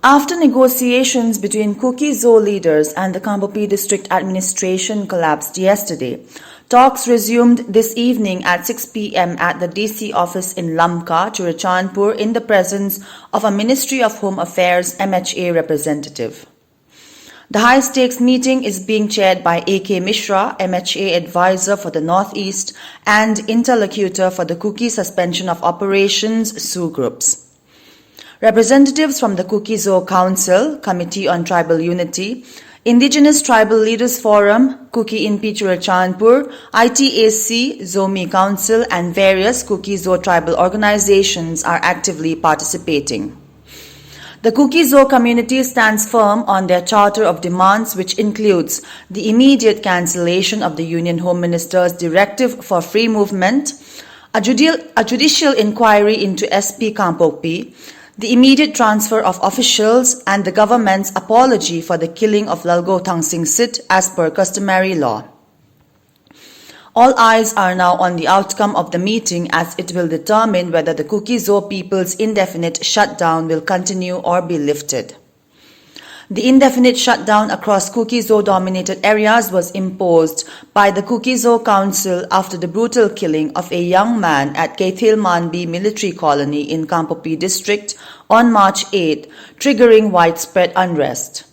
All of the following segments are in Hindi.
After negotiations between Kuki Zo leaders and the Kampopi district administration collapsed yesterday, talks resumed this evening at 6 p.m. at the DC office in Lamka, Churachandpur, in the presence of a Ministry of Home Affairs MHA representative. The high-stakes meeting is being chaired by A.K. Mishra, MHA advisor for the Northeast and interlocutor for the Kuki Suspension of Operations SU groups. Representatives from the Kuki Zo Council, Committee on Tribal Unity, Indigenous Tribal Leaders Forum, Kuki Inpi Churachandpur, ITAC, Zomi Council and various Kuki Zo tribal organizations are actively participating. The Kuki Zo community stands firm on their charter of demands, which includes the immediate cancellation of the Union Home Minister's directive for free movement, a judicial inquiry into SP Kampopi, the immediate transfer of officials and the government's apology for the killing of Lalgo Thangsing Sit as per customary law. All eyes are now on the outcome of the meeting, as it will determine whether the Kuki Zo people's indefinite shutdown will continue or be lifted. The indefinite shutdown across Kuki Zo dominated areas was imposed by the Kuki Zo Council after the brutal killing of a young man at Kaithil Manbi military colony in Kampopi district on March 8, triggering widespread unrest.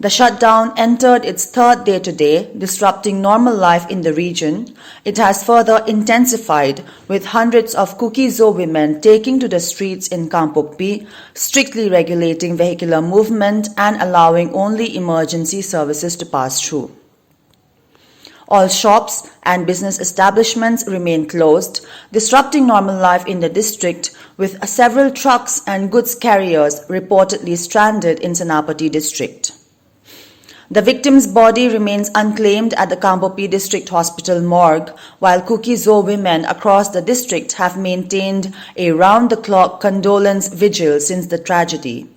The shutdown entered its third day today, disrupting normal life in the region. It has further intensified, with hundreds of Kuki Zo women taking to the streets in Kampopi, strictly regulating vehicular movement and allowing only emergency services to pass through. All shops and business establishments remain closed, disrupting normal life in the district, with several trucks and goods carriers reportedly stranded in Senapati district. The victim's body remains unclaimed at the Kampopi District Hospital morgue, while Kuki Zo women across the district have maintained a round-the-clock condolence vigil since the tragedy.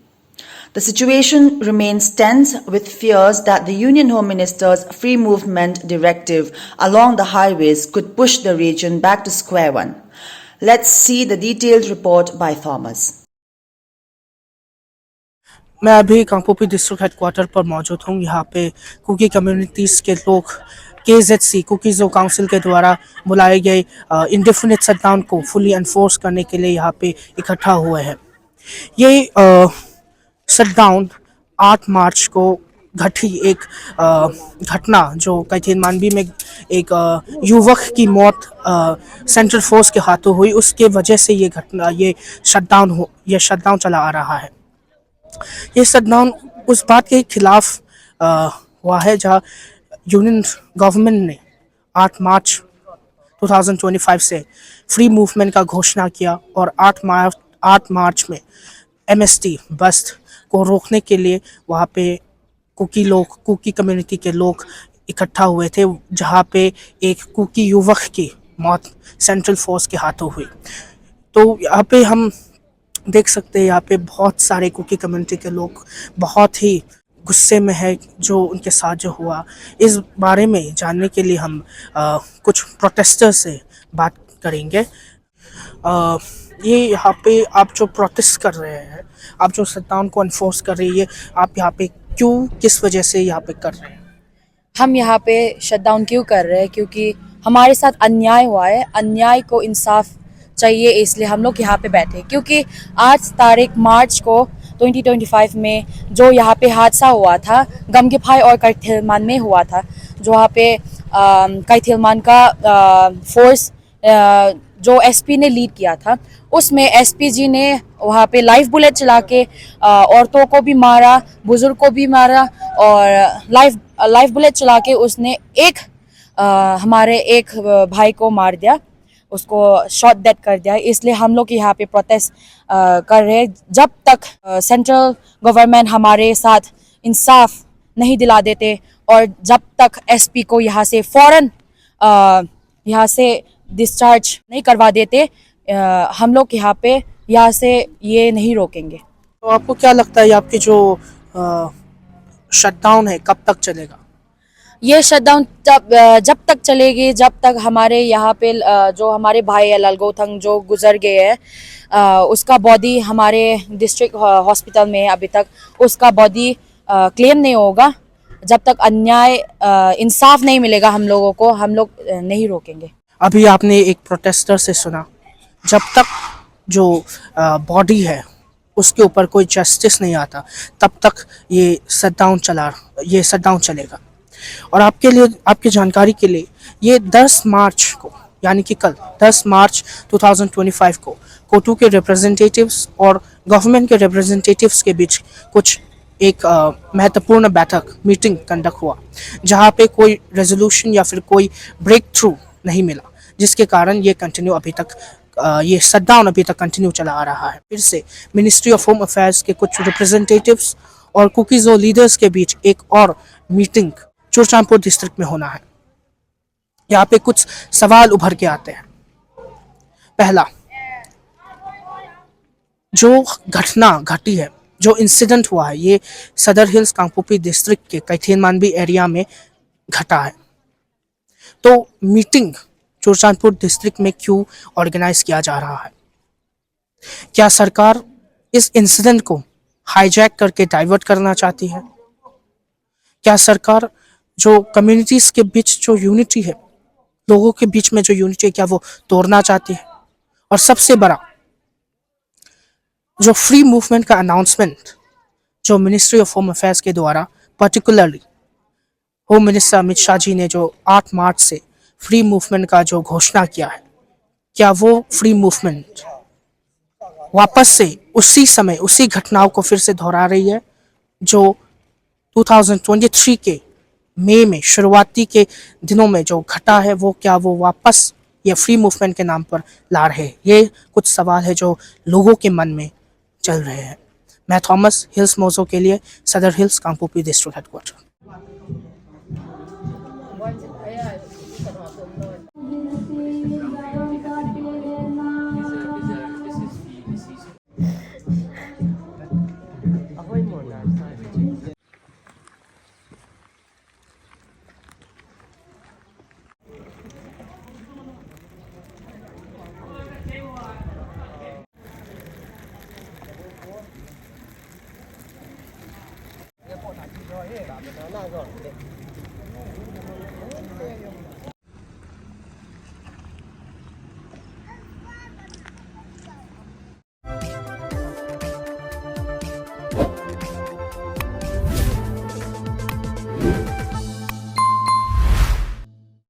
The situation remains tense, with fears that the Union Home Minister's free movement directive along the highways could push the region back to square one. Let's see the detailed report by Thomas. मैं अभी कांपोपी डिस्ट्रिक्ट हेडक्वार्टर पर मौजूद हूँ। यहाँ पे कुकी कम्युनिटीज़ के लोग KZC कुकी जो काउंसिल के द्वारा बुलाए गए इंडेफिनिट शटडाउन को फुली एनफोर्स करने के लिए यहाँ पे इकट्ठा हुए हैं। ये शटडाउन 8 मार्च को घटी एक घटना जो कैथील मानबी में एक युवक की मौत सेंट्रल फोर्स के हाथों हुई, उसके वजह से ये शटडाउन चला आ रहा है। ये शटडाउन उस बात के खिलाफ हुआ है जहां यूनियन गवर्नमेंट ने 8 मार्च 2025 से फ्री मूवमेंट का घोषणा किया और 8 मार्च में MST बस्ट को रोकने के लिए वहाँ पे कुकी कम्युनिटी के लोग इकट्ठा हुए थे, जहाँ पे एक कुकी युवक की मौत सेंट्रल फोर्स के हाथों हुई। तो यहाँ पे हम देख सकते हैं यहाँ पे बहुत सारे कुकी कम्युनिटी के लोग बहुत ही गुस्से में है जो उनके साथ जो हुआ। इस बारे में जानने के लिए हम कुछ प्रोटेस्टर्स से बात करेंगे। ये यहाँ पे आप जो प्रोटेस्ट कर रहे हैं, आप जो शटडाउन को एनफोर्स कर रही है, आप यहाँ पे क्यों, किस वजह से यहाँ पे कर रहे हैं? हम यहाँ पे शटडाउन क्यों कर रहे हैं? क्योंकि हमारे साथ अन्याय हुआ है, अन्याय को इंसाफ चाहिए, इसलिए हम लोग यहाँ पे बैठे। क्योंकि 8 तारीख मार्च को 2025 में जो यहाँ पे हादसा हुआ था गमगिफाई और कैथिलमान में हुआ था, जो वहाँ पे कैथिलमान का फोर्स जो SP ने लीड किया था, उसमें SP जी ने वहाँ पे लाइव बुलेट चला के औरतों को भी मारा, बुजुर्ग को भी मारा और लाइव बुलेट चला के उसने हमारे एक भाई को मार दिया, उसको शॉट डेड कर दिया। इसलिए हम लोग यहाँ पे प्रोटेस्ट कर रहे हैं। जब तक सेंट्रल गवर्नमेंट हमारे साथ इंसाफ नहीं दिला देते और जब तक SP को यहाँ से फौरन यहाँ से डिस्चार्ज नहीं करवा देते, हम लोग यहाँ से ये नहीं रोकेंगे। तो आपको क्या लगता है आपकी जो शटडाउन है कब तक चलेगा? ये शटडाउन जब तक चलेगी, जब तक हमारे यहाँ पे जो हमारे भाई अलाल गौथंग जो गुजर गए हैं, उसका बॉडी हमारे डिस्ट्रिक्ट हॉस्पिटल में है। अभी तक उसका बॉडी क्लेम नहीं होगा। जब तक अन्याय इंसाफ नहीं मिलेगा हम लोगों को, हम लोग नहीं रोकेंगे। अभी आपने एक प्रोटेस्टर से सुना, जब तक जो बॉडी है उसके ऊपर कोई जस्टिस नहीं आता तब तक ये शटडाउन चलेगा। और आपके लिए, आपकी जानकारी के लिए, ये 10 मार्च को, यानी कि कल 10 मार्च 2025 को कोटू के रिप्रेजेंटेटिव्स और गवर्नमेंट के रिप्रेजेंटेटिव्स के बीच कुछ एक महत्वपूर्ण बैठक मीटिंग कंडक्ट हुआ, जहाँ पे कोई रेजोल्यूशन या फिर कोई ब्रेक थ्रू नहीं मिला, जिसके कारण ये कंटिन्यू अभी तक ये शटडाउन अभी तक कंटिन्यू चला आ रहा है। फिर से मिनिस्ट्री ऑफ होम अफेयर्स के कुछ रिप्रेजेंटेटिव्स और कुकीज़ो लीडर्स के बीच एक और मीटिंग चुरचांदपुर डिस्ट्रिक्ट में होना है। यहाँ पे कुछ सवाल उभर के आते हैं। पहला, जो घटना घटी है, जो इंसिडेंट हुआ है, ये सदर हिल्स कांगपोपी डिस्ट्रिक्ट के कैथेन मानबी एरिया में घटा है। तो मीटिंग चुरचांदपुर डिस्ट्रिक्ट में क्यों ऑर्गेनाइज किया जा रहा है? क्या सरकार इस इंसिडेंट को हाईजैक करके डाइवर्ट करना चाहती है? क्या सरकार जो कम्युनिटीज के बीच जो यूनिटी है, लोगों के बीच में जो यूनिटी है, क्या वो तोड़ना चाहती है? और सबसे बड़ा, जो फ्री मूवमेंट का अनाउंसमेंट जो मिनिस्ट्री ऑफ होम अफेयर्स के द्वारा, particularly home minister Amit Shah ji ने जो 8 मार्च से फ्री मूवमेंट का जो घोषणा किया है, क्या वो फ्री मूवमेंट वापस से उसी समय उसी घटनाओं को फिर से दोहरा रही है जो 2023 के मई में शुरुआती के दिनों में जो घटा है? वो क्या वो वापस ये फ्री मूवमेंट के नाम पर ला रहे हैं? ये कुछ सवाल है जो लोगों के मन में चल रहे हैं। मैं थॉमस, हिल्स मोजो के लिए, सदर हिल्स कांगपोपी डिस्ट्रिक्ट हेडक्वार्टर।